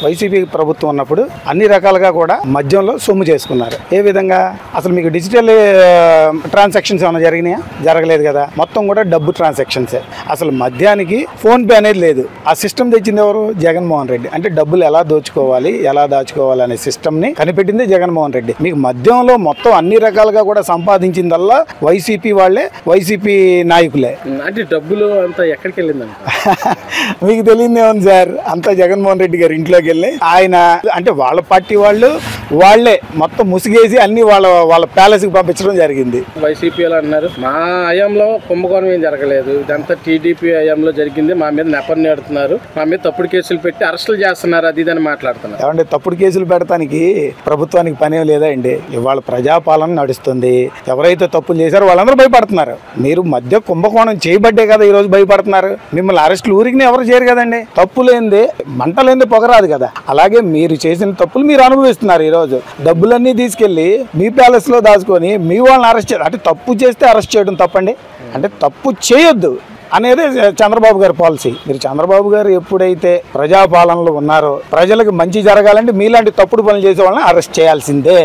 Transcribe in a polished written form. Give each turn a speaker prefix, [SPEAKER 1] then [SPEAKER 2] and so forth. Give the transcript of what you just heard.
[SPEAKER 1] YCP ప్రభుత్వం ఉన్నప్పుడు అన్ని రకాలుగా కూడా మద్యంలో సొమ్ము చేసుకున్నారు. ఏ విధంగా? అసలు మీకు డిజిటల్ ట్రాన్సాక్షన్స్ ఏమైనా జరిగినాయా? జరగలేదు కదా. మొత్తం కూడా డబ్బు ట్రాన్సాక్షన్సే. అసలు మద్యానికి ఫోన్ పే అనేది లేదు. ఆ సిస్టమ్ తెచ్చింది ఎవరు? జగన్మోహన్ రెడ్డి. అంటే డబ్బులు ఎలా దోచుకోవాలి, ఎలా దాచుకోవాలి అనే సిస్టమ్ ని కనిపెట్టింది జగన్మోహన్ రెడ్డి. మీకు మద్యంలో మొత్తం అన్ని రకాలుగా కూడా సంపాదించిందల్లా వైసీపీ వాళ్ళే, వైసీపీ నాయకులే.
[SPEAKER 2] అంటే డబ్బులు అంతా ఎక్కడికి వెళ్ళిందండి?
[SPEAKER 1] మీకు తెలియదు ఏమన్నా సార్, అంతా జగన్మోహన్ రెడ్డి గారి ఇంట్లోకి వెళ్ళి ఆయన అంటే వాళ్ళ పార్టీ వాళ్ళే మొత్తం ముసిగేసి అన్ని వాళ్ళ ప్యాలెస్ కి పంపించడం జరిగింది.
[SPEAKER 2] వైసీపీ వాళ్ళు అన్నారు మా హయాంలో కుంభకోణం ఏం జరగలేదు, ఇదంతా టీడీపీ హయాంలో జరిగింది, మా మీద నెపన్ని ఆడుతున్నారు, మా మీద తప్పుడు కేసులు పెట్టి అరెస్టులు చేస్తున్నారు, అది ఇదని మాట్లాడుతున్నారు.
[SPEAKER 1] ఏమంటే తప్పుడు కేసులు పెడతానికి ప్రభుత్వానికి పనేం లేదా అండి? ఇవాళ ప్రజాపాలన నడుస్తుంది. ఎవరైతే తప్పులు చేశారో వాళ్ళందరూ భయపడుతున్నారు. మీరు మధ్య కుంభకోణం చేయబడ్డే కదా ఈ రోజు భయపడుతున్నారు. మిమ్మల్ని అరెస్టులు ఊరికి ఎవరు చేయరు కదండి. తప్పు లేనిదే మంట లేనిదే పొగరాదు కదా. అలాగే మీరు చేసిన తప్పులు మీరు అనుభవిస్తున్నారు. ఈ రోజు డబ్బులన్నీ తీసుకెళ్లి మీ ప్యాలెస్ లో దాచుకొని మీ వాళ్ళని అరెస్ట్ చేయడం అంటే తప్పు చేస్తే అరెస్ట్ చేయడం తప్పండి. అంటే తప్పు చేయొద్దు అనేది చంద్రబాబు గారి పాలసీ. మీరు చంద్రబాబు గారు ఎప్పుడైతే ప్రజాపాలనలో ఉన్నారో ప్రజలకు మంచి జరగాలంటే మీలాంటి తప్పుడు పనులు చేసే వాళ్ళని అరెస్ట్ చేయాల్సిందే.